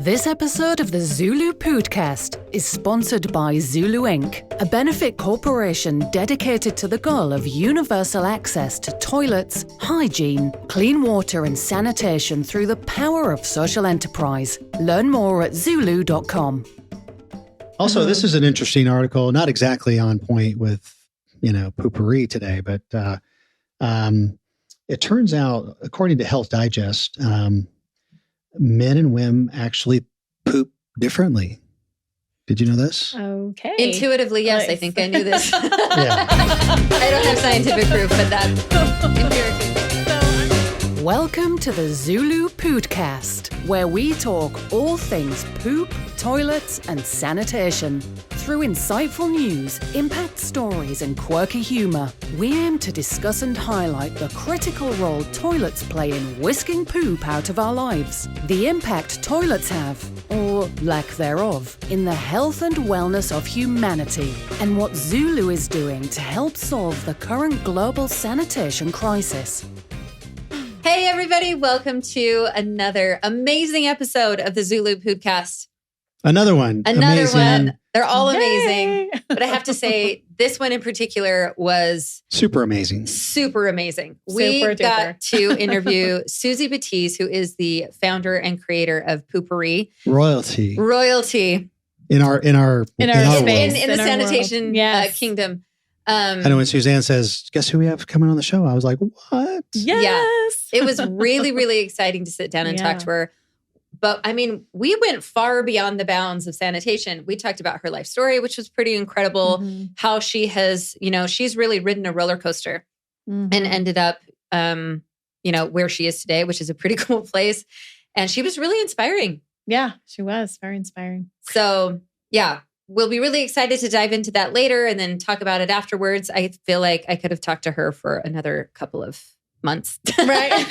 This episode of the ZuLoo Pōōdcast is sponsored by ZuLoo Inc., a benefit corporation dedicated to the goal of universal access to toilets, hygiene, clean water and sanitation through the power of social enterprise. Learn more at ZuLoo.com. Also, this is an interesting article, not exactly on point with, Poo-Pourri today, but it turns out, according to Health Digest, men and women actually poop differently. Did you know this? Okay. Intuitively, yes. I think I knew this. Yeah. I don't have scientific proof, but that's empirically. Welcome to the ZuLoo Pōōdcast, where we talk all things poop, toilets, and sanitation. Through insightful news, impact stories, and quirky humor, we aim to discuss and highlight the critical role toilets play in whisking poop out of our lives, the impact toilets have, or lack thereof, in the health and wellness of humanity, and what ZuLoo is doing to help solve the current global sanitation crisis. Hey, everybody. Welcome to another amazing episode of the ZuLoo Pōōdcast. Another one. Another Amazing. one. They're all Yay. amazing. But I have to say, this one in particular was Super amazing. super amazing. Super We duper. got to interview Suzy Batiz, who is the founder and creator of Poo-Pourri. Royalty In our In our world. space. the In our sanitation world. Yes. kingdom. I know when Suzanne says, guess who we have coming on the show? I was like, what? Yes. It was really, really exciting to sit down and talk to her. But I mean, we went far beyond the bounds of sanitation. We talked about her life story, which was pretty incredible. How she has, she's really ridden a roller coaster and ended up, where she is today, which is a pretty cool place. And she was really inspiring. Yeah, she was very inspiring. So, yeah, we'll be really excited to dive into that later and then talk about it afterwards. I feel like I could have talked to her for another couple of months. Right.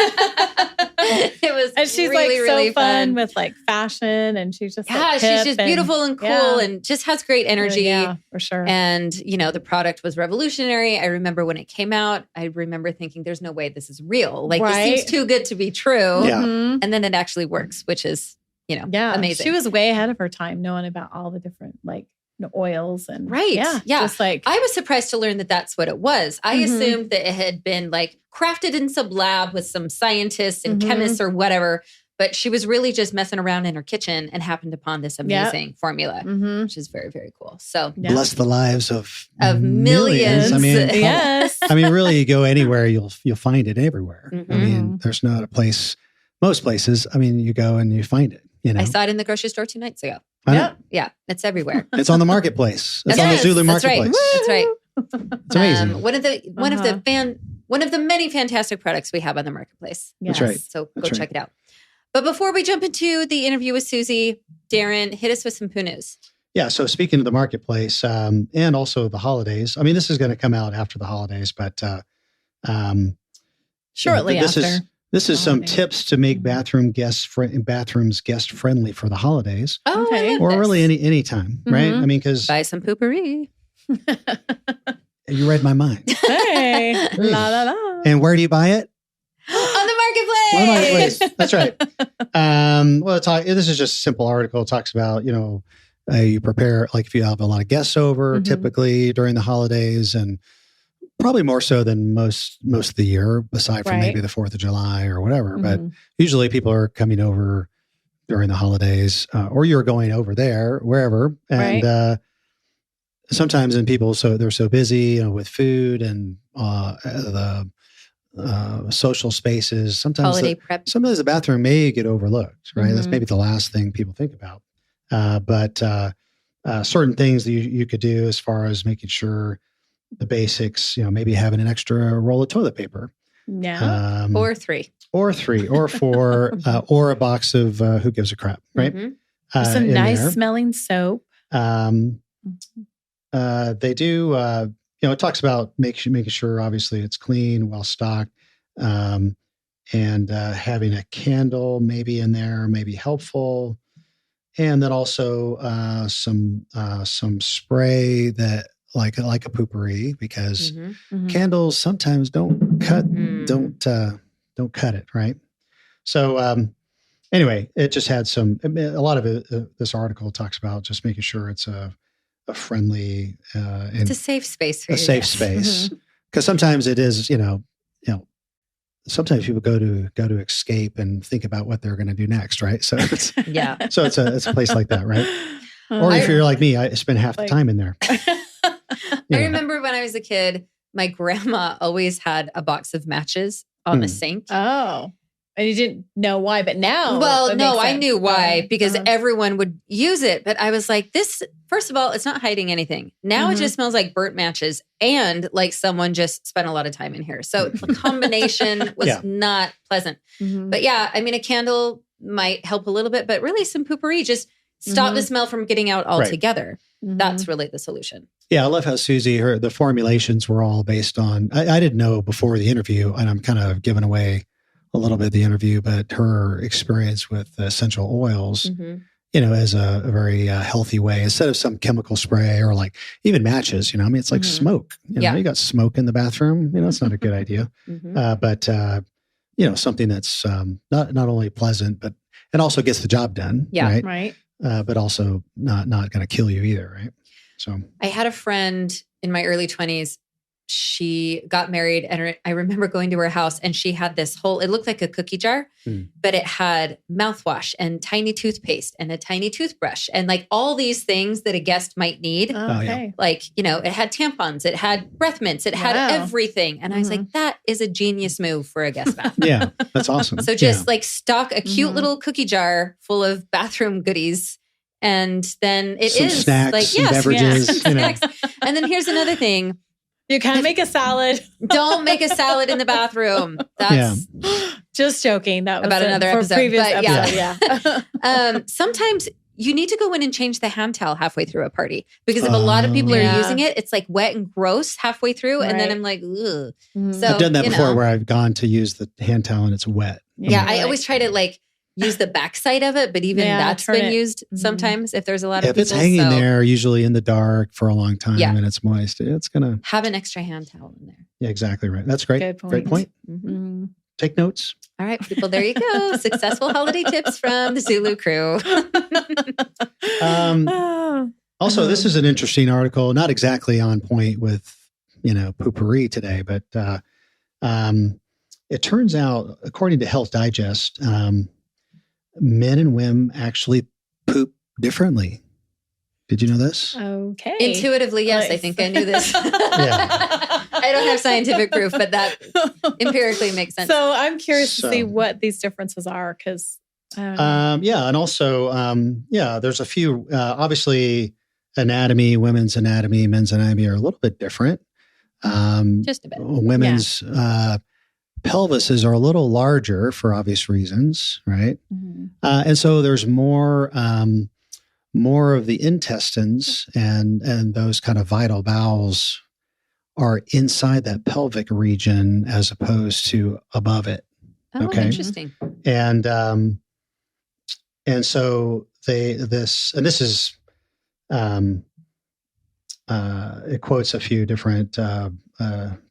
It was And she's really, like so really fun with like fashion, and she's just like, she's hip just and- beautiful and cool and just has great energy. Yeah, for sure. And, the product was revolutionary. I remember when it came out, I remember thinking there's no way this is real. Like, this seems too good to be true. Yeah. Mhm. And then it actually works, which is, amazing. She was way ahead of her time, knowing about all the different oils and Right. Yeah. Just like I was surprised to learn that that's what it was. I assumed that it had been crafted in some lab with some scientists and chemists or whatever, but she was really just messing around in her kitchen and happened upon this amazing formula, which is very, very cool. So Bless the lives of millions. I mean, yes. really, you go anywhere, you'll find it everywhere. I mean, there's not a place, most places, you go and you find it, I saw it in the grocery store 2 nights ago. Yeah, it's everywhere. It's on the marketplace. It's Yes, on the ZuLoo that's right. marketplace. That's right. It's amazing. One of the many fantastic products we have on the marketplace. That's right. So go That's right. check it out. But before we jump into the interview with Suzy, Darren, hit us with some poo news. Yeah. So speaking of the marketplace and also the holidays, this is going to come out after the holidays, but Shortly after. This is some holidays. tips to make bathrooms guest friendly for the holidays, Oh, Okay. I love or this. really any time, right? Because Buy some Poo-Pourri. you read my mind. Hey. La la la. And where do you buy it? On the marketplace. On the marketplace. That's right. This is just a simple article. It talks about, you prepare, if you have a lot of guests over, typically during the holidays, and probably more so than most of the year, aside from maybe the 4th of July or whatever. But usually people are coming over during the holidays, or you're going over there, wherever. And sometimes people, they're so busy with food and the social spaces. Sometimes Holiday prep. sometimes the bathroom may get overlooked, right? That's maybe the last thing people think about. But certain things that you could do as far as making sure the basics, maybe having an extra roll of toilet paper. Yeah. Or 3. Or 3, or 4, or a box of who gives a crap, right? Some in nice there. smelling soap. They do, it talks about making sure, obviously, it's clean, well stocked, and having a candle maybe in there may be helpful. And then also some spray that like a Poo-Pourri, because candles sometimes don't cut it, right? So anyway, it just had a lot of it. This article talks about just making sure it's a friendly, and it's a safe space for a safe space. Because sometimes it is, sometimes people go to escape and think about what they're going to do next, right? So it's, so it's a place like that, right? Or if you're like me, I spend half the time in there. I remember when I was a kid, my grandma always had a box of matches on the sink. Oh. And you didn't know why, but now. Well, no, I knew why because everyone would use it. But I was like, this, first of all, it's not hiding anything. Now it just smells like burnt matches and like someone just spent a lot of time in here. So the combination was not pleasant. But yeah, I mean, a candle might help a little bit, but really some Poo-Pourri, just stop the smell from getting out altogether. That's really the solution. Yeah, I love how Suzy, the formulations were all based on, I didn't know before the interview, and I'm kind of giving away a little bit of the interview, but her experience with essential oils, as a very healthy way, instead of some chemical spray or like even matches, I mean, it's like smoke. You got smoke in the bathroom, it's not a good idea. But, something that's not only pleasant, but it also gets the job done. Right. But also not going to kill you either. Right. So I had a friend in my early 20s. She got married and I remember going to her house and she had this whole, it looked like a cookie jar, but it had mouthwash and tiny toothpaste and a tiny toothbrush and like all these things that a guest might need. Like, it had tampons, it had breath mints, it had everything. And I was like, that is a genius move for a guest bath. Yeah, that's awesome. So just like stock a cute little cookie jar full of bathroom goodies. And then some snacks, like, some beverages. Snacks. And then here's another thing. You can make a salad. Don't make a salad in the bathroom. That's just joking. That was about another episode. Previous episode. Sometimes you need to go in and change the hand towel halfway through a party because if a lot of people are using it, it's like wet and gross halfway through, and then I'm like, ugh. So I've done that before, where I've gone to use the hand towel and it's wet. Yeah, I always try to like use the backside of it, but even that's been used sometimes if there's a lot of people. If it's hanging there, usually in the dark for a long time and it's moist, it's going to... Have an extra hand towel in there. Yeah, exactly right. That's great. Good point. Great point. Take notes. All right, people, there you go. Successful holiday tips from the ZuLoo crew. Also, this is an interesting article, not exactly on point with, Poo-Pourri today, but it turns out, according to Health Digest, men and women actually poop differently. Did you know this? Okay. Intuitively, yes. I think I knew this. I don't have scientific proof, but that empirically makes sense. So I'm curious to see what these differences are because and also, there's a few, obviously anatomy, women's anatomy, men's anatomy are a little bit different. Just a bit. Women's pelvises are a little larger for obvious reasons, right? And so there's more of the intestines and those kind of vital bowels are inside that pelvic region as opposed to above it. Oh, interesting. And so this is it quotes a few different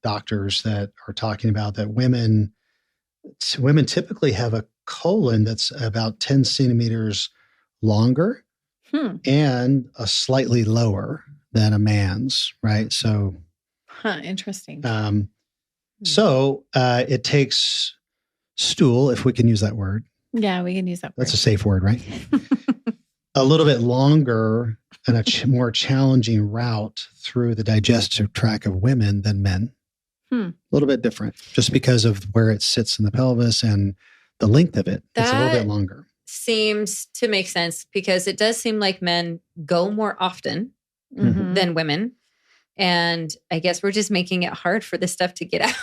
doctors that are talking about that women typically have a colon that's about 10 centimeters longer and a slightly lower than a man's, right? So, interesting. So it takes stool, if we can use that word. Yeah, we can use that word. That's a safe word, right? A little bit longer and a more challenging route through the digestive tract of women than men. A little bit different, just because of where it sits in the pelvis and the length of it. It's a little bit longer. Seems to make sense because it does seem like men go more often than women. And I guess we're just making it hard for this stuff to get out.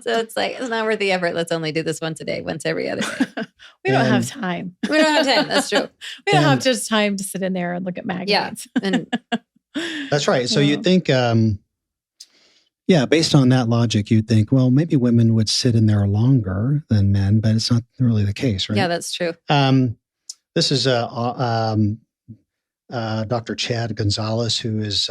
So it's like, it's not worth the effort. Let's only do this once a day, once every other day. We don't have time. We don't have time. That's true. We don't have just time to sit in there and look at magazines. Yeah. And that's right. So you'd think, based on that logic, you'd think, well, maybe women would sit in there longer than men, but it's not really the case, right? Yeah, that's true. This is Dr. Chad Gonzalez, who is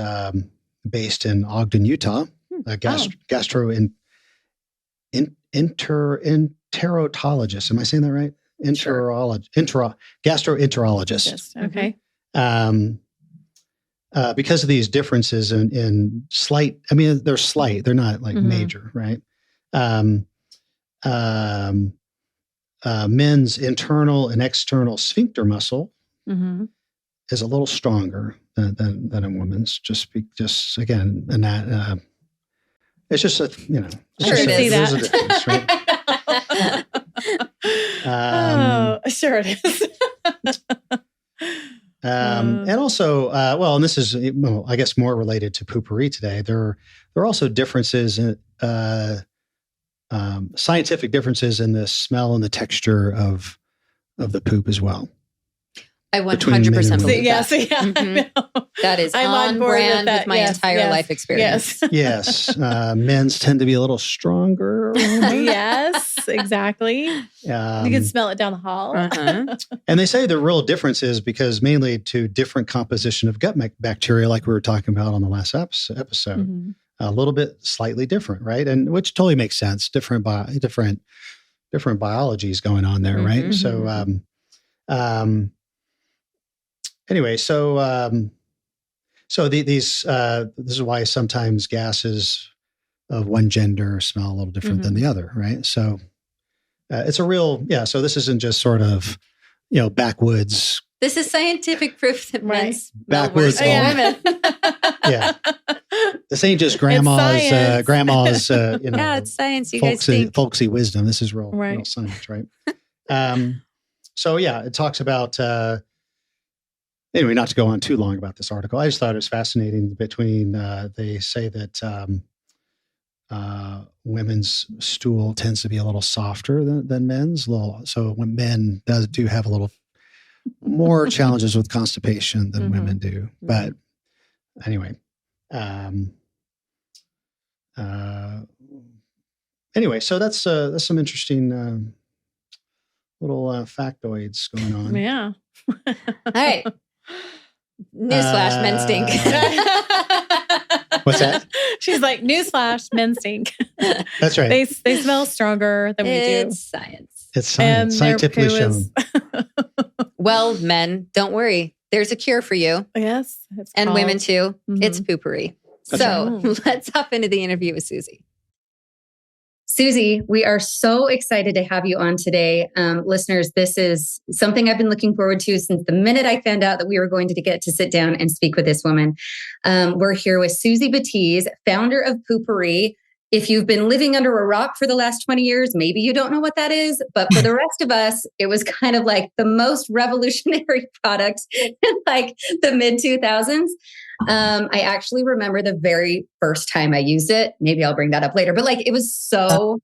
based in Ogden, Utah, a gastroenterologist. Am I saying that right? gastroenterologist. Okay. Because of these differences in slight, I mean, they're slight, they're not like major, right? Men's internal and external sphincter muscle is a little stronger than a woman's. Just again, and that it's just a there's a difference, right? Sure it is. And also, and this is, I guess, more related to Poo-Pourri today. There are also differences in scientific differences in the smell and the texture of the poop as well. I 100% believe yes, that. That is on brand with my entire life experience. Yes. Men's tend to be a little stronger. Yes, exactly. You can smell it down the hall. And they say the real difference is because mainly to different composition of gut bacteria, like we were talking about on the last episode. A little bit slightly different, right? And which totally makes sense. Different biologies going on there, right? So, anyway, so this is why sometimes gases of one gender smell a little different than the other, right? So it's a real, so this isn't just sort of, backwoods. This is scientific proof that men smell backwoods worse than women. Yeah. This ain't just grandma's, it's science. You guys think. Folksy wisdom. This is real science, right? So it talks about, anyway, not to go on too long about this article. I just thought it was fascinating between, they say that women's stool tends to be a little softer than men's. So when men do have a little more challenges with constipation than women do. But anyway, so that's some interesting little factoids going on. Yeah. All right. Newsflash, men stink. What's that? She's like, newsflash, men stink. That's right. They smell stronger than we do. It's science. It's science. Scientifically shown. Well, men, don't worry. There's a cure for you. Yes. And women too. It's Poo-Pourri. So let's hop into the interview with Suzy. Suzy, we are so excited to have you on today. Listeners, this is something I've been looking forward to since the minute I found out that we were going to get to sit down and speak with this woman. We're here with Suzy Batiz, founder of Poo-Pourri. If you've been living under a rock for the last 20 years, maybe you don't know what that is. But for the rest of us, it was kind of like the most revolutionary product in like the mid 2000s. I actually remember the very first time I used it. Maybe I'll bring that up later. But like, it was so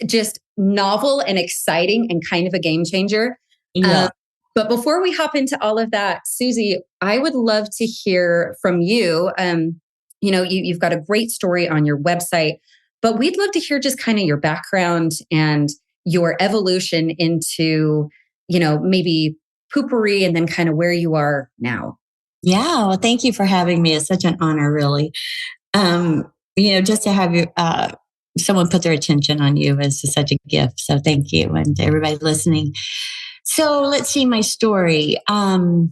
just novel and exciting and kind of a game changer. Yeah. But before we hop into all of that, Suzy, I would love to hear from you. You've got a great story on your website, but we'd love to hear just kind of your background and your evolution into, maybe Poo-Pourri and then kind of where you are now. Yeah, well, thank you for having me. It's such an honor, really. Just to have you, someone put their attention on you is such a gift. So thank you, and to everybody listening. So let's see my story. I'll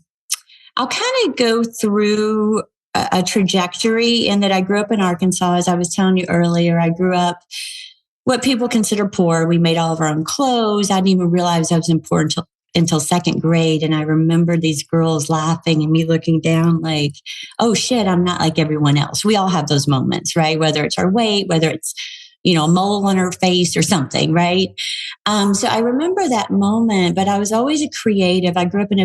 kind of go through a trajectory in that I grew up in Arkansas. As I was telling you earlier, I grew up what people consider poor. We made all of our own clothes. I didn't even realize I was poor until second grade. And I remember these girls laughing and me looking down like, oh shit, I'm not like everyone else. We all have those moments, right? Whether it's our weight, whether it's, a mole on her face or something, right? So I remember that moment, but I was always a creative. I grew up in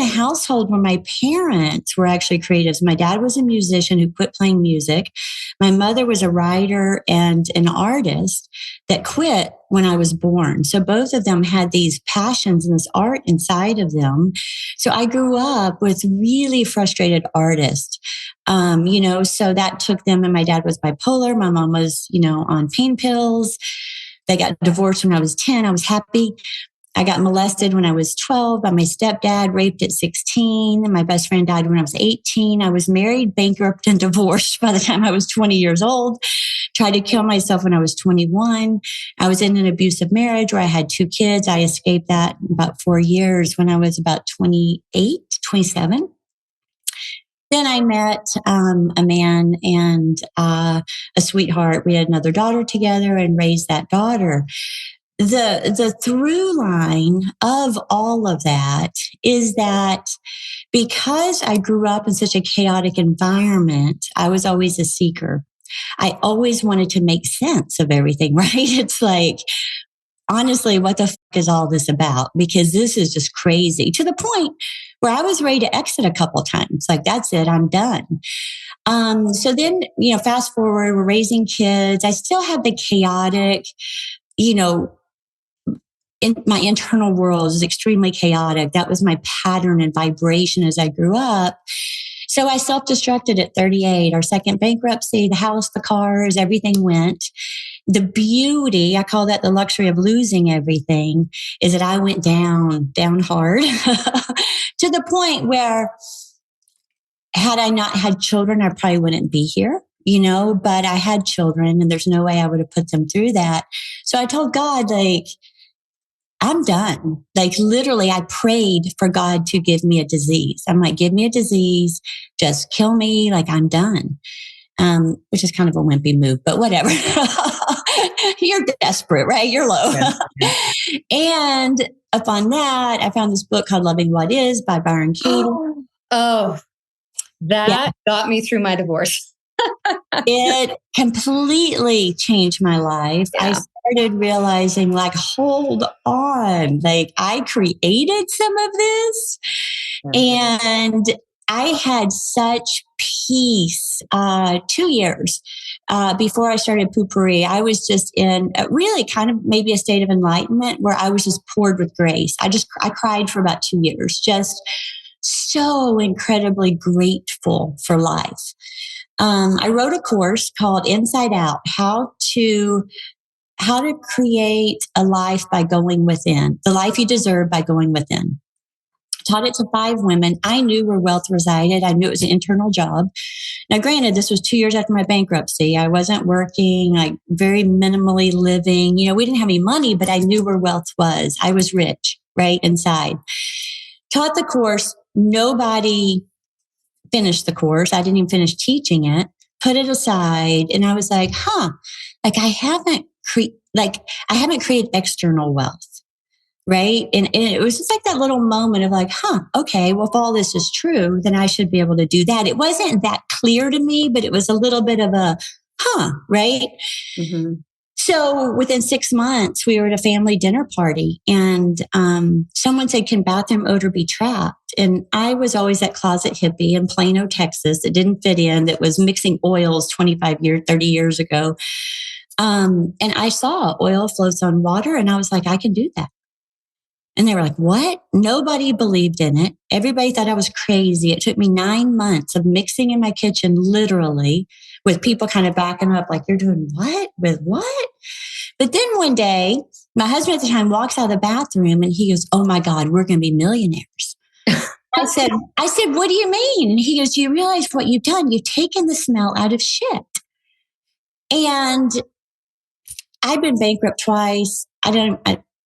a household where my parents were actually creatives. My dad was a musician who quit playing music. My mother was a writer and an artist that quit when I was born. So both of them had these passions and this art inside of them. So I grew up with really frustrated artists. So that took them, and my dad was bipolar. My mom was, on pain pills. They got divorced when I was 10. I was happy. I got molested when I was 12 by my stepdad, raped at 16. My best friend died when I was 18. I was married, bankrupt, and divorced by the time I was 20 years old. Tried to kill myself when I was 21. I was in an abusive marriage where I had 2 kids. I escaped that in about 4 years when I was about 28, 27. Then I met a man and a sweetheart. We had another daughter together and raised that daughter. The through line of all of that is that because I grew up in such a chaotic environment, I was always a seeker. I always wanted to make sense of everything, right? It's like, honestly, what the fuck is all this about? Because this is just crazy, to the point where I was ready to exit a couple of times. Like, that's it, I'm done. So then, fast forward, we're raising kids. I still have the chaotic, in my internal world is extremely chaotic. That was my pattern and vibration as I grew up. So I self-destructed at 38, our second bankruptcy, the house, the cars, everything went. The beauty, I call that the luxury of losing everything, is that I went down hard to the point where had I not had children, I probably wouldn't be here, but I had children and there's no way I would have put them through that. So I told God, I'm done. Literally, I prayed for God to give me a disease. I'm like, give me a disease, just kill me. I'm done. Which is kind of a wimpy move, but whatever. You're desperate, right? You're low. Yeah. And upon that, I found this book called Loving What Is by Byron Katie. That got me through my divorce. It completely changed my life. Yeah. I started realizing, hold on, I created some of this. And I had such peace 2 years before I started Poo-Pourri. I was just in really kind of maybe a state of enlightenment where I was just poured with grace. I cried for about 2 years, just so incredibly grateful for life. I wrote a course called Inside Out, how to create a life by going within, the life you deserve by going within. Taught it to 5 women I knew where wealth resided. I knew it was an internal job. Now, granted, this was 2 years after my bankruptcy. I wasn't working, very minimally living. We didn't have any money, but I knew where wealth was. I was rich, right inside. Taught the course. Nobody finished the course. I didn't even finish teaching it. Put it aside. And I was like, I haven't created external wealth. Right. And it was just that little moment of okay, well, if all this is true, then I should be able to do that. It wasn't that clear to me, but it was a little bit of a, right. Mm-hmm. So within 6 months, we were at a family dinner party and someone said, can bathroom odor be trapped? And I was always that closet hippie in Plano, Texas, that didn't fit in, that was mixing oils 30 years ago. And I saw oil floats on water and I was like, I can do that. And they were like, what? Nobody believed in it. Everybody thought I was crazy. It took me 9 months of mixing in my kitchen, literally, with people kind of backing up, you're doing what? With what? But then one day, my husband at the time walks out of the bathroom and he goes, oh my God, we're going to be millionaires. I said, what do you mean? And he goes, do you realize what you've done? You've taken the smell out of shit. And I've been bankrupt twice.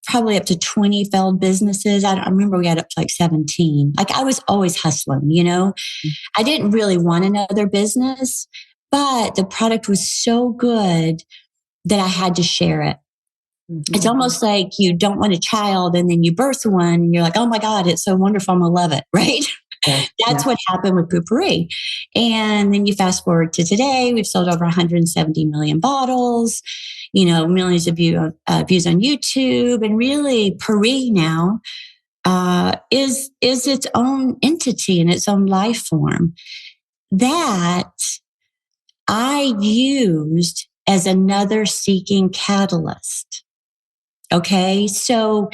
Probably up to 20 failed businesses. I remember we got up to 17. I was always hustling, I didn't really want another business, but the product was so good that I had to share it. Mm-hmm. It's almost like you don't want a child and then you birth one and you're like, oh my God, it's so wonderful. I'm going to love it. Right. Yeah. That's what happened with Poo-Pourri. And then you fast forward to today, we've sold over 170 million bottles, millions of views on YouTube. And really Pourri now is its own entity and its own life form that I used as another seeking catalyst. Okay. So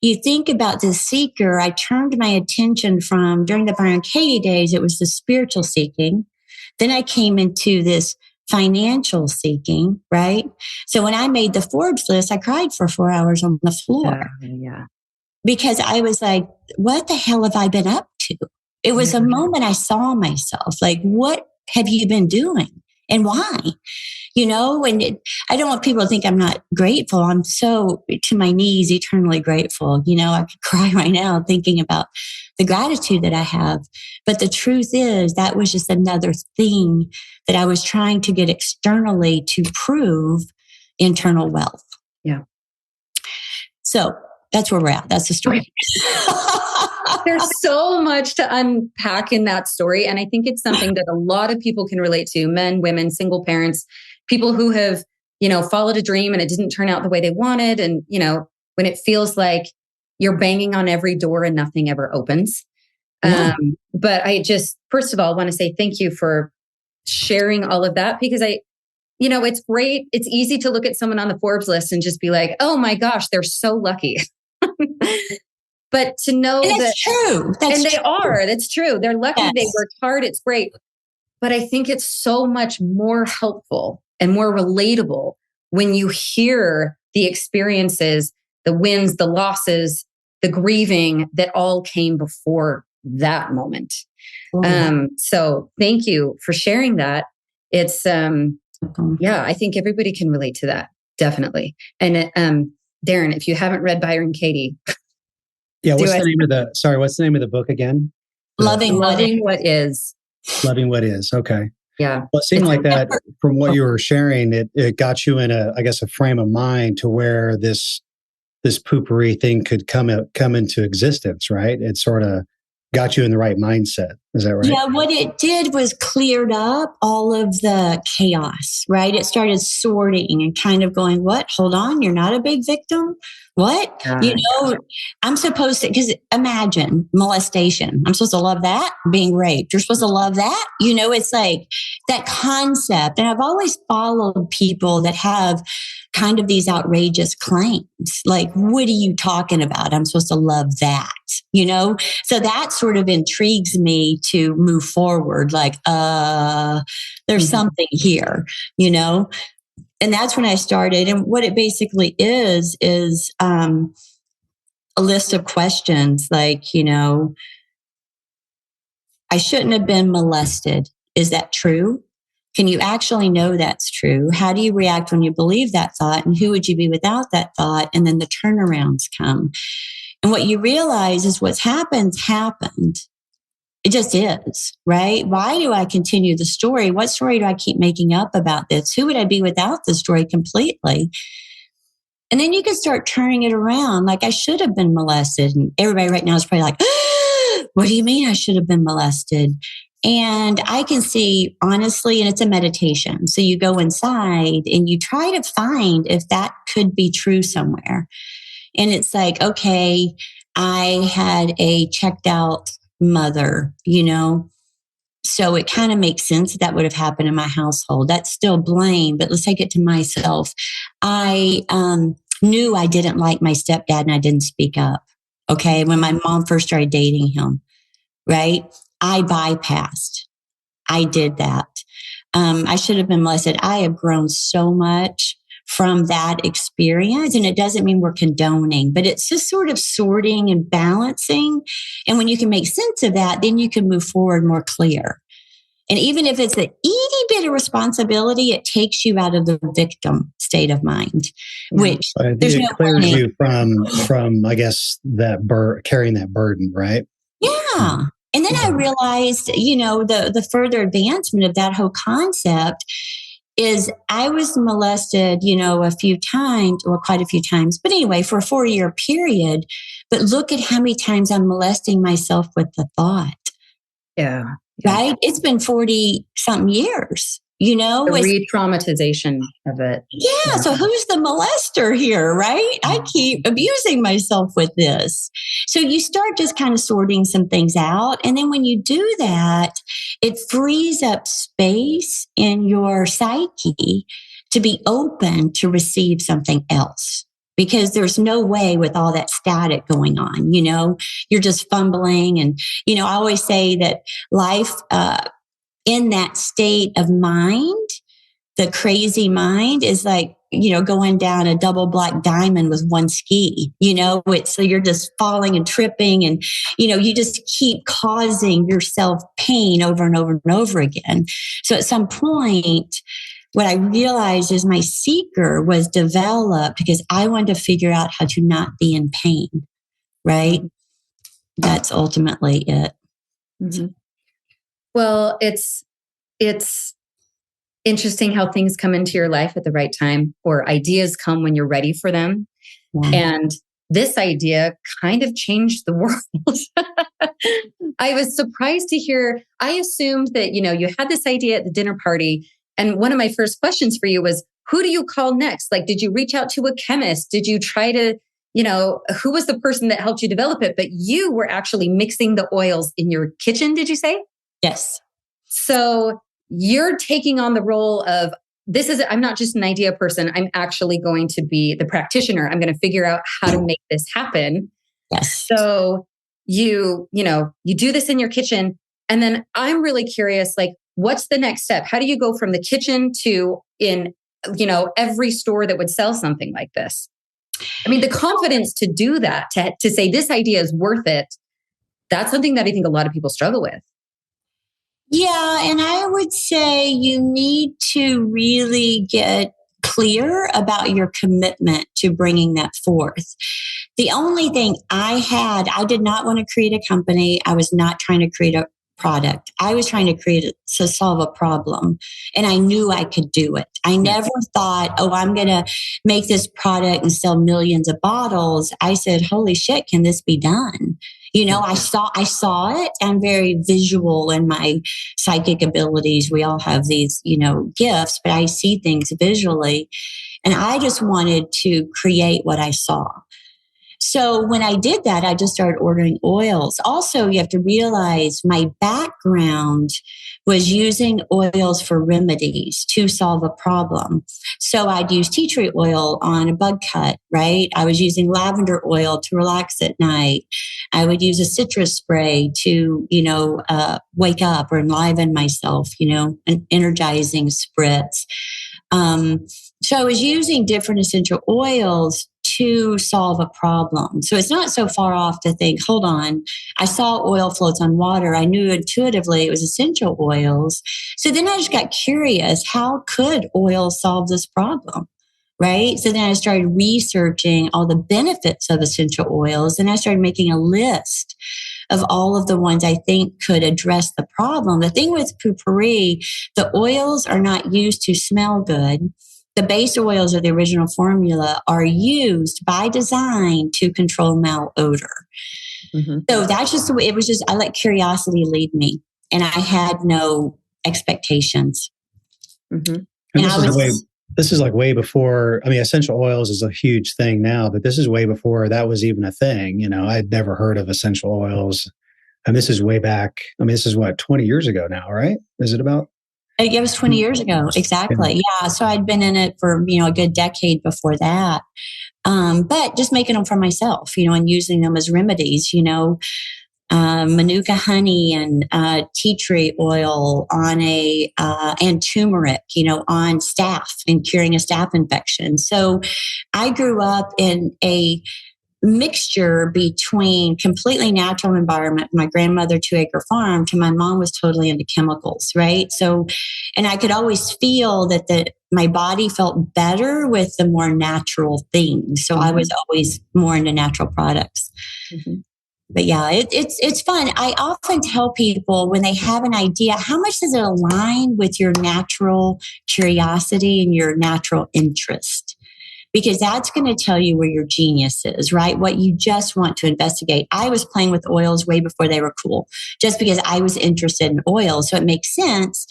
you think about the seeker, I turned my attention from during the Byron Katie days, it was the spiritual seeking. Then I came into this financial seeking, right? So when I made the Forbes list, I cried for 4 hours on the floor. Yeah. because I was like, what the hell have I been up to? It was a moment I saw myself like, what have you been doing and why? You know, and I don't want people to think I'm not grateful. I'm so to my knees, eternally grateful. You know, I could cry right now thinking about the gratitude that I have. But the truth is that was just another thing that I was trying to get externally to prove internal wealth. Yeah. So that's where we're at. That's the story. There's so much to unpack in that story. And I think it's something that a lot of people can relate to, men, women, single parents, people who have, you know, followed a dream and it didn't turn out the way they wanted. And, you know, when it feels like you're banging on every door and nothing ever opens. Yeah. But I just, first of all, want to say thank you for sharing all of that, because you know, it's great. It's easy to look at someone on the Forbes list and just be like, oh my gosh, they're so lucky. But to know that's true. That's true. They're lucky. Yes. They worked hard. It's great. But I think it's so much more helpful and more relatable when you hear the experiences, the wins, the losses, the grieving that all came before that moment. So thank you for sharing that. It's, yeah, I think everybody can relate to that. Definitely. And Darren, if you haven't read Byron Katie. Yeah. What's the name of the book again? Loving What Is. Loving What Is. Okay. Yeah. Well, it seemed like that from what you were sharing, it got you in a frame of mind to where this Poo-Pourri thing could come into existence, right? It sort of got you in the right mindset. Is that right? Yeah, what it did was cleared up all of the chaos, right? It started sorting and kind of going, what? Hold on, you're not a big victim? What? You know, I'm supposed to, because imagine molestation. I'm supposed to love that, being raped. You're supposed to love that. You know, it's like that concept. And I've always followed people that have kind of these outrageous claims. Like, what are you talking about? I'm supposed to love that, you know? So that sort of intrigues me to move forward. Like, there's something here, you know? And that's when I started. And what it basically is a list of questions like, you know, I shouldn't have been molested. Is that true? Can you actually know that's true? How do you react when you believe that thought? And who would you be without that thought? And then the turnarounds come. And what you realize is what's happened. It just is, right? Why do I continue the story? What story do I keep making up about this? Who would I be without the story completely? And then you can start turning it around. Like, I should have been molested. And everybody right now is probably like, what do you mean I should have been molested? And I can see, honestly, and it's a meditation. So you go inside and you try to find if that could be true somewhere. And it's like, okay, I had a checked out mother, you know, so it kind of makes sense that would have happened in my household. That's still blame, but let's take it to myself. I knew I didn't like my stepdad and I didn't speak up. Okay. When my mom first started dating him, right? I bypassed. I did that. I should have been molested. I have grown so much from that experience. And it doesn't mean we're condoning, but it's just sort of sorting and balancing. And when you can make sense of that, then you can move forward more clear. And even if it's an itty bit of responsibility, it takes you out of the victim state of mind, which there's no clears you from, I guess, that carrying that burden, right? Yeah. And then I realized, you know, the further advancement of that whole concept is I was molested, you know, quite a few times, but anyway, for a 4-year period. But look at how many times I'm molesting myself with the thought. Yeah. Right? It's been 40 something years, you know? The re-traumatization of it. Yeah. So who's the molester here, right? I keep abusing myself with this. So you start just kind of sorting some things out. And then when you do that, it frees up space in your psyche to be open to receive something else. Because there's no way with all that static going on, you know, you're just fumbling. And, you know, I always say that life in that state of mind, the crazy mind is like going down a double black diamond with one ski, so you're just falling and tripping and, you just keep causing yourself pain over and over and over again. So at some point, what I realized is my seeker was developed because I wanted to figure out how to not be in pain, right? That's ultimately it. Mm-hmm. Well, it's interesting how things come into your life at the right time, or ideas come when you're ready for them. Yeah. And this idea kind of changed the world. I was surprised to hear, I assumed that, you had this idea at the dinner party. And one of my first questions for you was, who do you call next? Like, did you reach out to a chemist? Did you try to, who was the person that helped you develop it? But you were actually mixing the oils in your kitchen, did you say? Yes. So you're taking on the role of, I'm not just an idea person. I'm actually going to be the practitioner. I'm going to figure out how to make this happen. Yes. So you do this in your kitchen. And then I'm really curious, like, what's the next step? How do you go from the kitchen to in, every store that would sell something like this? I mean, the confidence to do that, to say this idea is worth it. That's something that I think a lot of people struggle with. Yeah. And I would say you need to really get clear about your commitment to bringing that forth. The only thing I did not want to create a company. I was not trying to create a product. I was trying to solve a problem, and I knew I could do it. I never thought, I'm going to make this product and sell millions of bottles. I said, holy shit, can this be done? I saw it. I'm very visual in my psychic abilities. We all have these, gifts, but I see things visually, and I just wanted to create what I saw. So when I did that, I just started ordering oils. Also, you have to realize my background was using oils for remedies to solve a problem. So I'd use tea tree oil on a bug cut, right? I was using lavender oil to relax at night. I would use a citrus spray to, wake up or enliven myself, an energizing spritz. So I was using different essential oils to solve a problem. So it's not so far off to think, hold on, I saw oil floats on water. I knew intuitively it was essential oils. So then I just got curious, how could oil solve this problem? Right? So then I started researching all the benefits of essential oils, and I started making a list of all of the ones I think could address the problem. The thing with Poo-Pourri, the oils are not used to smell good. The base oils of the original formula are used by design to control malodor. Mm-hmm. So that's just the way it was. Just I let curiosity lead me, and I had no expectations. Mm-hmm. And this is like way before. I mean, essential oils is a huge thing now, but this is way before that was even a thing. I'd never heard of essential oils, and this is way back. I mean, this is 20 years ago now, right? Is it about? It was 20 years ago. Exactly. Yeah. So I'd been in it for, a good decade before that. But just making them for myself, and using them as remedies, Manuka honey and tea tree oil on and turmeric, on staph and curing a staph infection. So I grew up in a mixture between completely natural environment, my grandmother 2-acre farm, to my mom was totally into chemicals, right? So, and I could always feel that my body felt better with the more natural things. So I was always more into natural products. Mm-hmm. But yeah, it's fun. I often tell people when they have an idea, how much does it align with your natural curiosity and your natural interest? Because that's going to tell you where your genius is, right? What you just want to investigate. I was playing with oils way before they were cool, just because I was interested in oils. So it makes sense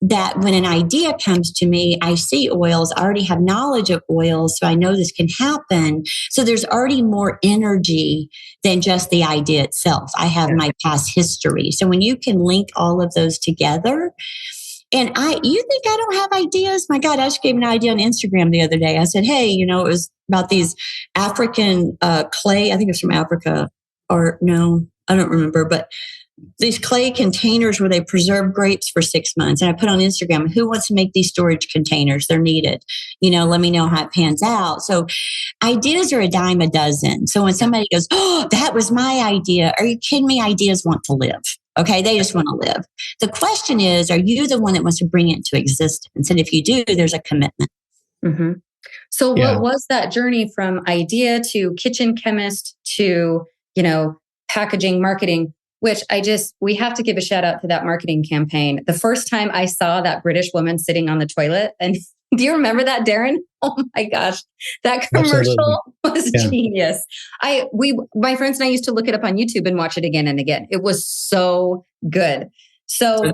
that when an idea comes to me, I see oils, I already have knowledge of oils, so I know this can happen. So there's already more energy than just the idea itself. I have my past history. So when you can link all of those together, and you think I don't have ideas? My God, I just gave an idea on Instagram the other day. I said, hey, it was about these African clay. I think it's from Africa, or no, I don't remember. But these clay containers where they preserve grapes for 6 months. And I put on Instagram, who wants to make these storage containers? They're needed. Let me know how it pans out. So ideas are a dime a dozen. So when somebody goes, oh, that was my idea. Are you kidding me? Ideas want to live. Okay. They just want to live. The question is, are you the one that wants to bring it into existence? And if you do, there's a commitment. Mm-hmm. So what was that journey from idea to kitchen chemist to, packaging, marketing, which we have to give a shout out to that marketing campaign. The first time I saw that British woman sitting on the toilet, and do you remember that, Darren? Oh my gosh, that commercial was genius. My friends and I used to look it up on YouTube and watch it again and again. It was so good. So,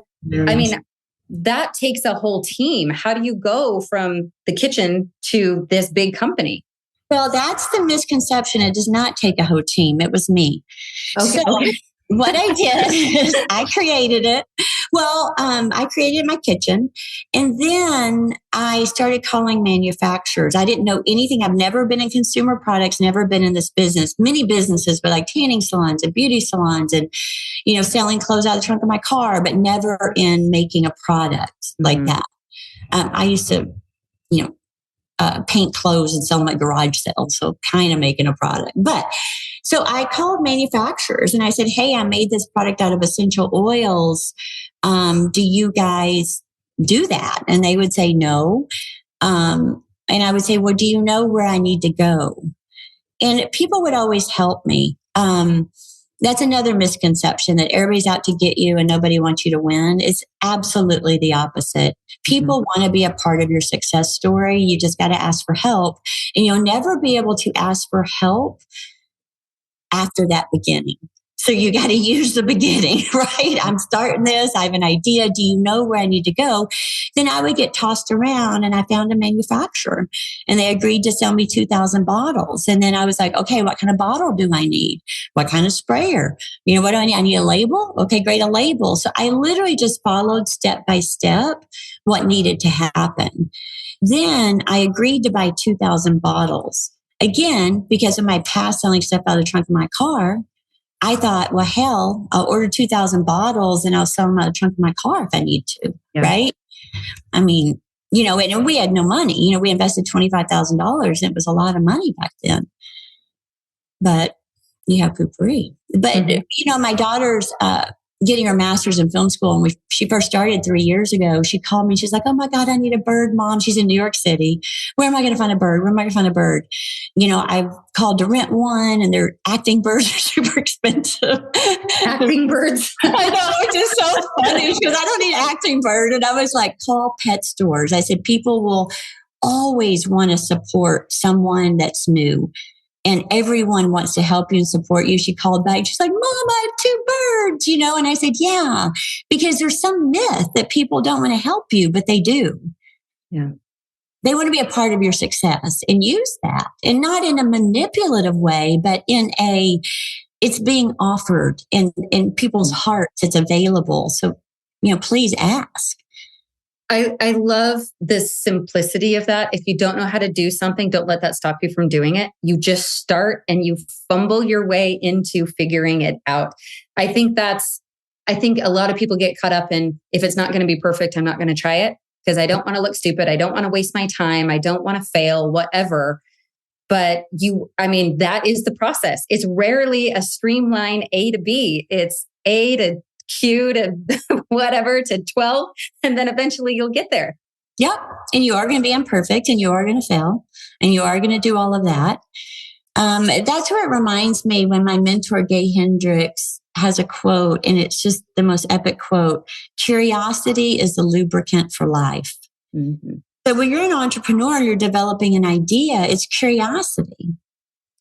that takes a whole team. How do you go from the kitchen to this big company? Well, that's the misconception. It does not take a whole team. It was me. Okay. So what I did is I created it. Well, I created my kitchen, and then I started calling manufacturers. I didn't know anything. I've never been in consumer products, never been in this business. Many businesses were like tanning salons and beauty salons and, selling clothes out of the trunk of my car, but never in making a product like that. I used to, paint clothes and sell them at garage sales. So kind of making a product. But so I called manufacturers and I said, hey, I made this product out of essential oils. Do you guys do that? And they would say no. And I would say, well, do you know where I need to go? And people would always help me. That's another misconception, that everybody's out to get you and nobody wants you to win. It's absolutely the opposite. People want to be a part of your success story. You just got to ask for help, and you'll never be able to ask for help after that beginning. So you got to use the beginning, right? I'm starting this. I have an idea. Do you know where I need to go? Then I would get tossed around, and I found a manufacturer, and they agreed to sell me 2,000 bottles. And then I was like, okay, what kind of bottle do I need? What kind of sprayer? What do I need? I need a label. Okay, great. A label. So I literally just followed step by step what needed to happen. Then I agreed to buy 2,000 bottles. Again, because of my past selling stuff out of the trunk of my car, I thought, well, hell, I'll order 2,000 bottles and I'll sell them out of the trunk of my car if I need to, right? I mean, and we had no money. We invested $25,000 and it was a lot of money back then. But you have Poo-Pourri. But, my daughter's getting her master's in film school. And when she first started 3 years ago, she called me. She's like, oh my God, I need a bird, Mom. She's in New York City. Where am I going to find a bird? Where am I going to find a bird? I've called to rent one, and their acting birds are super expensive. Acting birds? I know, which is so funny. She goes, I don't need an acting bird. And I was like, call pet stores. I said, people will always want to support someone that's new. And everyone wants to help you and support you. She called back. She's like, Mom, I have 2 birds, And I said, yeah, because there's some myth that people don't want to help you, but they do. Yeah. They want to be a part of your success and use that. And not in a manipulative way, but in it's being offered in people's hearts. It's available. So, please ask. I love the simplicity of that. If you don't know how to do something, don't let that stop you from doing it. You just start and you fumble your way into figuring it out. I think a lot of people get caught up in, if it's not going to be perfect, I'm not going to try it because I don't want to look stupid. I don't want to waste my time. I don't want to fail, whatever. But that is the process. It's rarely a streamline A to B. It's A to Q to whatever to 12, and then eventually you'll get there. Yep. And you are going to be imperfect, and you are going to fail, and you are going to do all of that. That's where it reminds me when my mentor, Gay Hendricks, has a quote, and it's just the most epic quote. Curiosity is the lubricant for life. Mm-hmm. So when you're an entrepreneur, you're developing an idea. It's curiosity.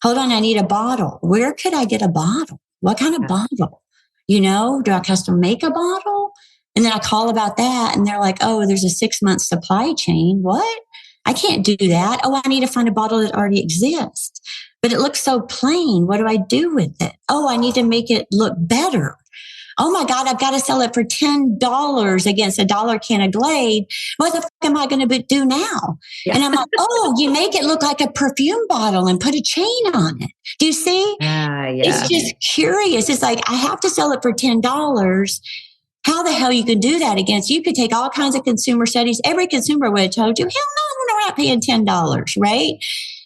Hold on, I need a bottle. Where could I get a bottle? What kind of bottle? Do I custom make a bottle? And then I call about that, and they're like, oh, there's a 6-month supply chain. What? I can't do that. Oh, I need to find a bottle that already exists. But it looks so plain. What do I do with it? Oh, I need to make it look better. oh my God, I've got to sell it for $10 against $1 can of Glade. What the fuck am I going to do now? Yeah. And I'm like, oh, you make it look like a perfume bottle and put a chain on it. Do you see? Yeah. It's just curious. It's like, I have to sell it for $10. How the hell you can do that against? You could take all kinds of consumer studies. Every consumer would have told you, hell no, we're not paying $10, right?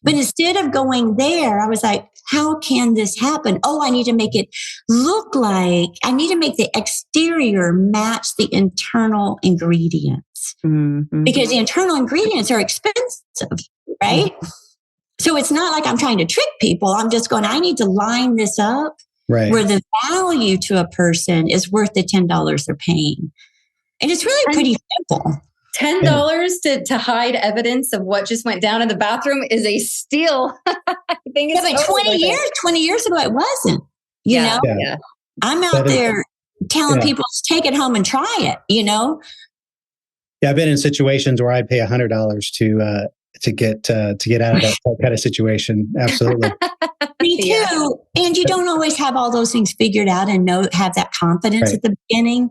But instead of going there, I was like, how can this happen? Oh, I need to make it look like, I need to make the exterior match the internal ingredients. Mm-hmm. Because the internal ingredients are expensive, right? Mm-hmm. So it's not like I'm trying to trick people. I'm just going, I need to line this up. Right. Where the value to a person is worth the $10 they're paying. And it's really pretty simple. $10 to hide evidence of what just went down in the bathroom is a steal. I think it's but 20 years ago, it wasn't. You know? Yeah. I'm out there telling people to take it home and try it, you know? Yeah, I've been in situations where I'd pay $100 to get out of that kind of situation. Absolutely. Me too. Yeah. And you don't always have all those things figured out and have that confidence at the beginning.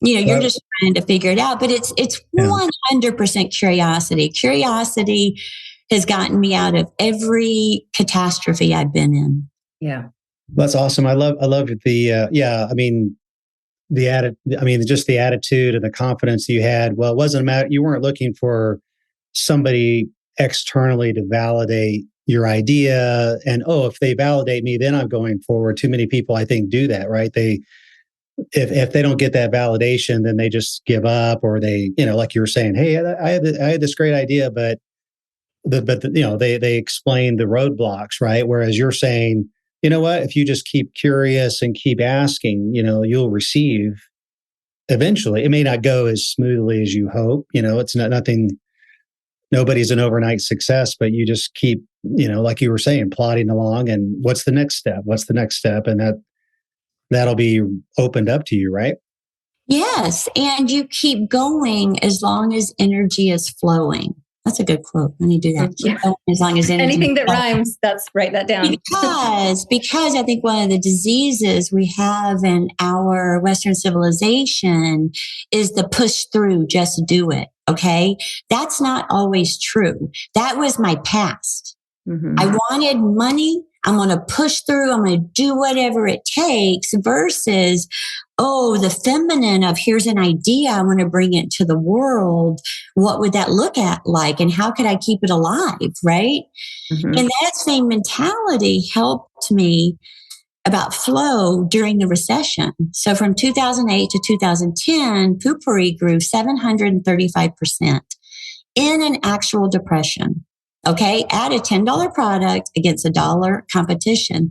You know, you're just trying to figure it out, but it's 100% curiosity. Curiosity has gotten me out of every catastrophe I've been in. Yeah. That's awesome. I love just the attitude and the confidence you had. Well, it wasn't a matter, you weren't looking for somebody externally to validate your idea. And, if they validate me, then I'm going forward. Too many people, I think, do that, right? If they don't get that validation, then they just give up, or they, like you were saying, hey, I had this great idea, but they explain the roadblocks, right? Whereas you're saying, you know what, if you just keep curious and keep asking, you'll receive eventually. It may not go as smoothly as you hope. It's nothing. Nobody's an overnight success, but you just keep, like you were saying, plodding along. And what's the next step? What's the next step? And that'll be opened up to you, right? Yes. And you keep going as long as energy is flowing. That's a good quote. Let me do that. Keep going as long as energy anything that rhymes, write that down. Because I think one of the diseases we have in our Western civilization is the push through, just do it. Okay. That's not always true. That was my past. Mm-hmm. I wanted money. I'm going to push through. I'm going to do whatever it takes versus, the feminine of here's an idea. I want to bring it to the world. What would that look like? And how could I keep it alive? Right. Mm-hmm. And that same mentality helped me about flow during the recession. So from 2008 to 2010, Poo-Pourri grew 735% in an actual depression. Okay, at a $10 product against $1 competition.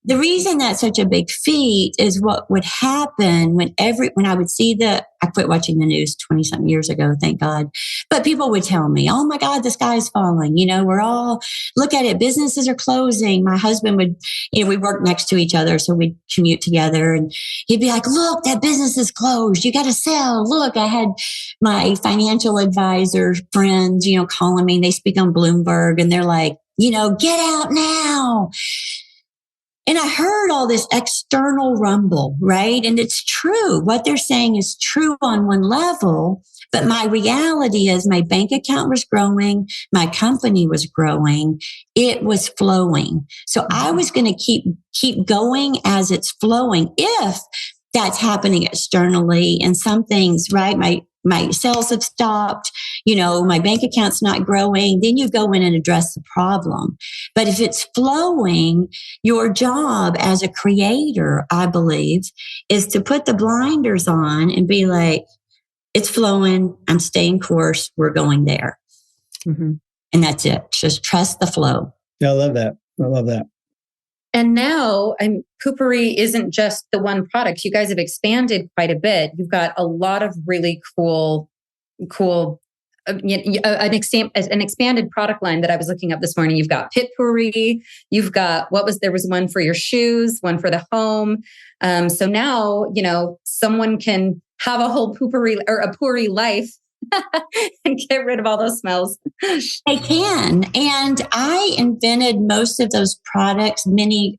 The reason that's such a big feat is what would happen when I would see I quit watching the news 20-something years ago, thank God. But people would tell me, oh my God, the sky's falling. We're all, look at it, businesses are closing. My husband would, we work next to each other, so we'd commute together and he'd be like, look, that business is closed. You got to sell. Look, I had my financial advisor friends, calling me. They speak on Bloomberg and they're like, get out now. And I heard all this external rumble, right? And it's true. What they're saying is true on one level, but my reality is my bank account was growing. My company was growing. It was flowing. So I was going to keep going as it's flowing. If that's happening externally and some things, right? My sales have stopped, my bank account's not growing, then you go in and address the problem. But if it's flowing, your job as a creator, I believe, is to put the blinders on and be like, it's flowing, I'm staying course, we're going there. Mm-hmm. And that's it. Just trust the flow. Yeah, I love that. And now Poo-Pourri isn't just the one product. You guys have expanded quite a bit. You've got a lot of really cool, an expanded product line that I was looking up this morning. You've got Poo-Pourri. You've got, there was one for your shoes, one for the home. So now, someone can have a whole Poo-Pourri or a Pourri life and get rid of all those smells. They can. And I invented most of those products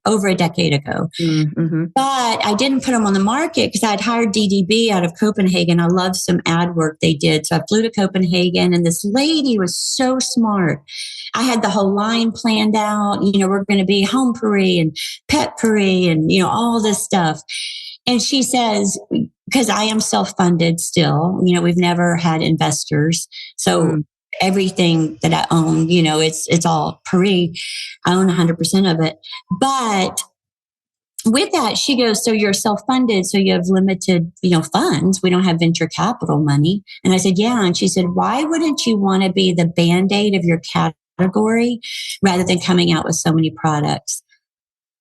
over a decade ago. Mm-hmm. But I didn't put them on the market because I'd hired DDB out of Copenhagen. I loved some ad work they did. So I flew to Copenhagen, and this lady was so smart. I had the whole line planned out. We're going to be home Poo-Pourri and pet Poo-Pourri and, all this stuff. And she says, because I am self-funded still, we've never had investors. So everything that I own, it's all Poo-Pourri. I own 100% of it. But with that, she goes, so you're self-funded, so you have limited, funds. We don't have venture capital money. And I said, yeah. And she said, why wouldn't you want to be the Band-Aid of your category rather than coming out with so many products?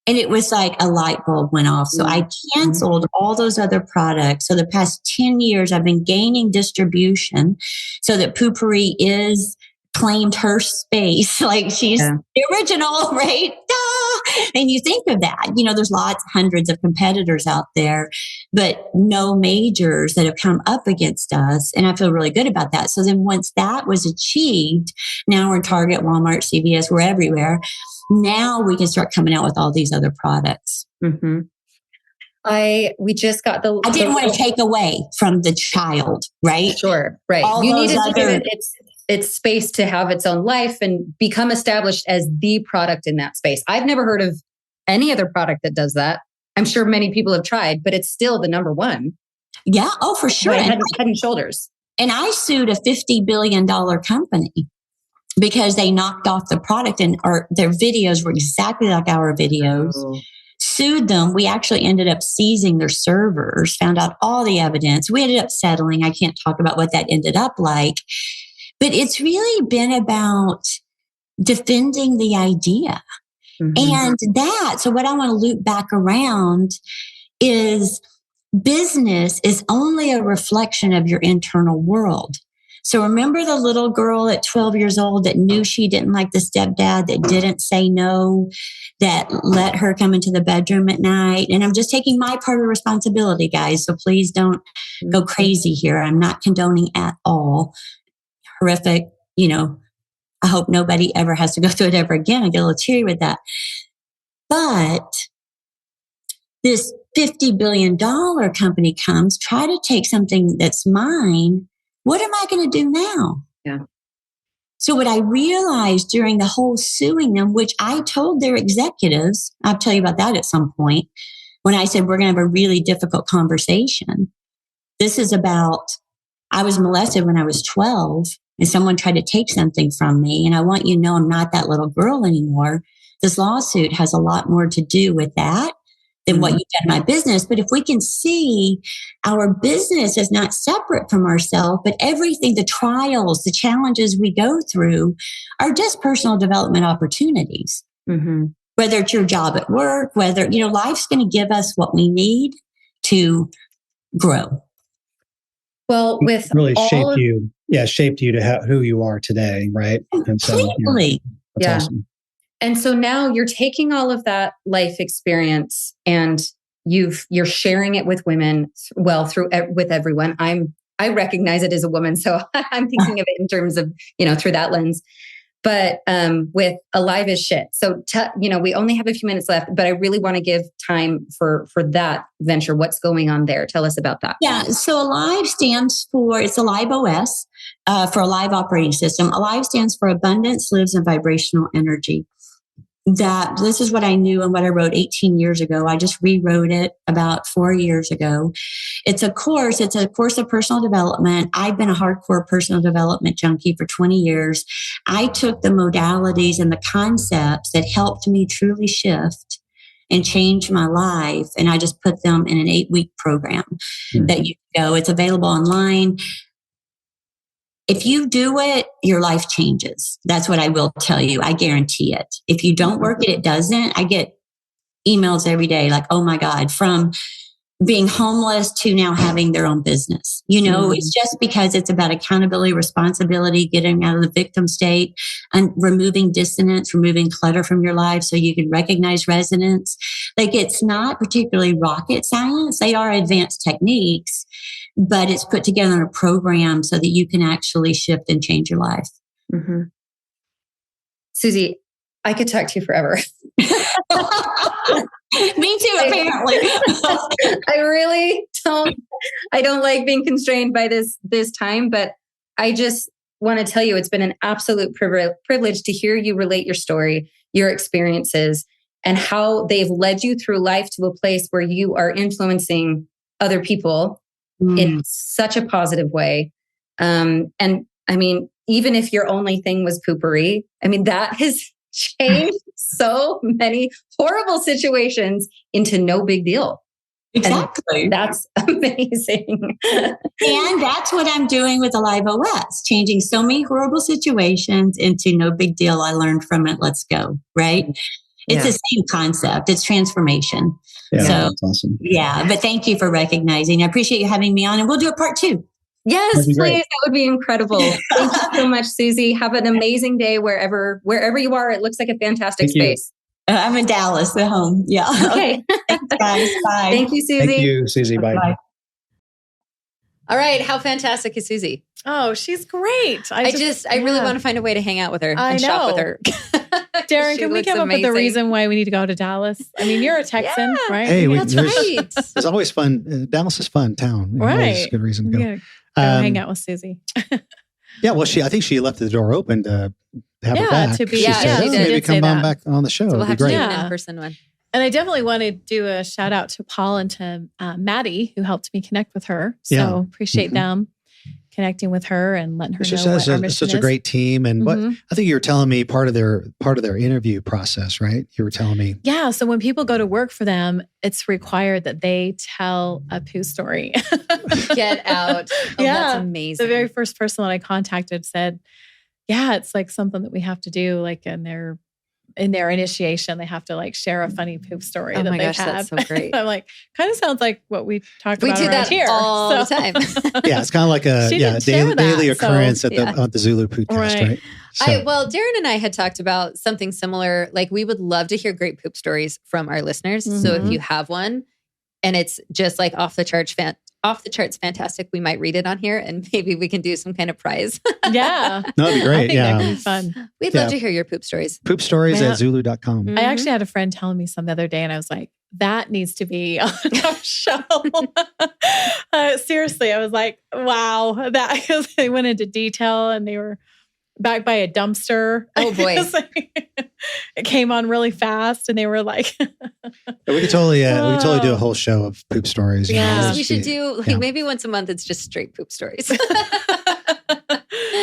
And it was like a light bulb went off. So I canceled all those other products. So the past 10 years, I've been gaining distribution so that Poo-Pourri is claimed her space. Like she's the original, right? And you think of that, there's hundreds of competitors out there, but no majors that have come up against us. And I feel really good about that. So then once that was achieved, now we're in Target, Walmart, CVS, we're everywhere. Now we can start coming out with all these other products. Mm-hmm. We just got I didn't want to take away from the child, right? Sure, right. You needed to give it its space to have its own life and become established as the product in that space. I've never heard of any other product that does that. I'm sure many people have tried, but it's still the number one. Yeah. Oh, for sure. Head and shoulders. And I sued a $50 billion company because they knocked off the product and their videos were exactly like our videos. Oh. Sued them. We actually ended up seizing their servers, found out all the evidence. We ended up settling. I can't talk about what that ended up like, but it's really been about defending the idea. Mm-hmm. So what I want to loop back around is business is only a reflection of your internal world. So remember the little girl at 12 years old that knew she didn't like the stepdad, that didn't say no, that let her come into the bedroom at night. And I'm just taking my part of responsibility, guys. So please don't go crazy here. I'm not condoning at all. Horrific, I hope nobody ever has to go through it ever again. I get a little teary with that. But this $50 billion company comes, try to take something that's mine. What am I going to do now? Yeah. So what I realized during the whole suing them, which I told their executives, I'll tell you about that at some point, when I said, we're going to have a really difficult conversation. This is about, I was molested when I was 12 and someone tried to take something from me. And I want you to know I'm not that little girl anymore. This lawsuit has a lot more to do with that than what you've done in my business. But if we can see our business is not separate from ourselves, but everything, the trials, the challenges we go through are just personal development opportunities. Mm-hmm. Whether it's your job at work, whether, life's going to give us what we need to grow. Well, with really shaped you to who you are today, right? And so, that's awesome. And so now you're taking all of that life experience and you're sharing it with women, with everyone. I recognize it as a woman, so I'm thinking of it in terms of, through that lens. But with Alive as Shit. So, we only have a few minutes left, but I really want to give time for that venture. What's going on there? Tell us about that. Yeah. So Alive stands for, it's Alive OS, for Alive Operating System. Alive stands for Abundance Lives in Vibrational Energy. This is what I knew and what I wrote 18 years ago. I just rewrote it about 4 years ago. It's a course of personal development. I've been a hardcore personal development junkie for 20 years. I took the modalities and the concepts that helped me truly shift and change my life. And I just put them in an 8-week program that you can go. It's available online. If you do it, your life changes. That's what I will tell you. I guarantee it. If you don't work it, it doesn't. I get emails every day like, oh my God, from being homeless to now having their own business. It's just because it's about accountability, responsibility, getting out of the victim state and removing dissonance, removing clutter from your life so you can recognize resonance. Like it's not particularly rocket science. They are advanced techniques. but it's put together in a program so that you can actually shift and change your life. Mm-hmm. Suzy, I could talk to you forever. Me too, apparently. I really don't. I don't like being constrained by this time, but I just want to tell you it's been an absolute privilege to hear you relate your story, your experiences, and how they've led you through life to a place where you are influencing other people in such a positive way. And I mean, even if your only thing was Poo-Pourri, I mean, that has changed so many horrible situations into no big deal. Exactly. And that's amazing. And that's what I'm doing with Alive OS, changing so many horrible situations into no big deal. I learned from it. Let's go. Right. It's the same concept. It's transformation. Yeah, so that's awesome. Yeah. But thank you for recognizing. I appreciate you having me on, and we'll do a part 2. Yes, please. That would be incredible. Thank you so much, Suzy. Have an amazing day wherever you are. It looks like a fantastic space. I'm in Dallas at home. Yeah. Okay. Thanks, guys. Bye. Thank you, Suzy. Thank you, Suzy. Bye. Bye. All right. How fantastic is Suzy? Oh, she's great. I really want to find a way to hang out with her and shop with her. Darren, can we come up with a reason why we need to go to Dallas? I mean, you're a Texan, right? Hey, that's right. It's always fun. Dallas is fun town. Right. It's a good reason to go. Hang out with Suzy. Yeah, well, I think she left the door open to have her back. To be, she said, she maybe did come say on that. back on the show. So we'll It'd have be to great. do an in-person one. And I definitely want to do a shout out to Paul and to Maddie, who helped me connect with her. So appreciate them connecting with her and letting her know what our mission is. Such a great team. And what I think you were telling me part of their interview process, right? You were telling me. Yeah. So when people go to work for them, it's required that they tell a poo story. Get out. Oh, that's amazing. The very first person that I contacted said, yeah, it's like something that we have to do, like in their initiation, they have to like share a funny poop story. Oh that my they've gosh, had. that's so great. I'm like, kind of sounds like what we talk about do around that here all the time. Yeah, it's kind of like a daily occurrence at the ZuLoo Pōōdcast, right? So. Darren and I had talked about something similar. Like, we would love to hear great poop stories from our listeners. So if you have one and it's just like off the charts fantastic, we might read it on here and maybe we can do some kind of prize. Yeah. No, that'd be great. I think that'd be fun. We'd love to hear your poop stories. Poop stories at ZuLoo.com. I actually had a friend telling me some the other day and I was like, that needs to be on our show. Seriously, I was like, wow. They went into detail and they were back by a dumpster. Oh boy. It came on really fast and they were like, we could totally do a whole show of poop stories. Yeah. We should do maybe once a month. It's just straight poop stories.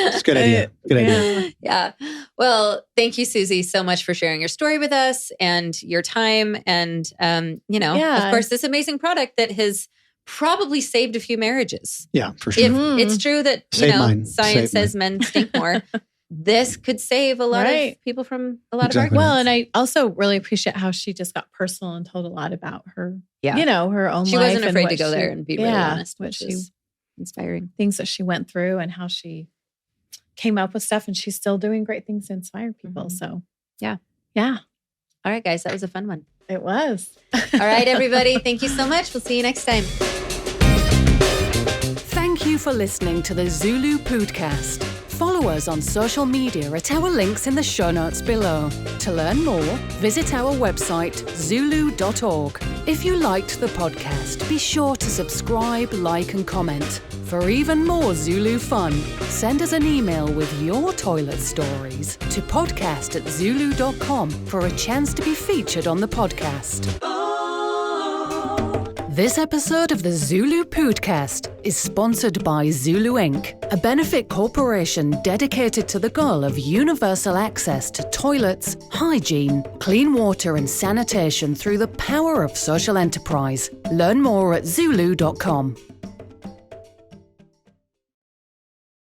It's a good idea. Good idea. Yeah. Well, thank you, Suzy, so much for sharing your story with us and your time. And, of course, this amazing product that has probably saved a few marriages. Yeah, for sure. If it's true that, science says men stink more, this could save a lot of people from a lot of arguments. Well, and I also really appreciate how she just got personal and told a lot about her, her own life. She wasn't afraid to go there and be really honest, which is inspiring. Things that she went through and how she came up with stuff, and she's still doing great things to inspire people. So, yeah. All right, guys, that was a fun one. It was. All right, everybody. Thank you so much. We'll see you next time. Thank you for listening to the ZuLoo Pōōdcast. Follow us on social media at our links in the show notes below. To learn more, visit our website, ZuLoo.org. If you liked the podcast, be sure to subscribe, like, and comment. For even more ZuLoo fun, send us an email with your toilet stories to podcast@ZuLoo.com for a chance to be featured on the podcast. This episode of the ZuLoo Pōōdcast is sponsored by ZuLoo Inc., a benefit corporation dedicated to the goal of universal access to toilets, hygiene, clean water, and sanitation through the power of social enterprise. Learn more at ZuLoo.com.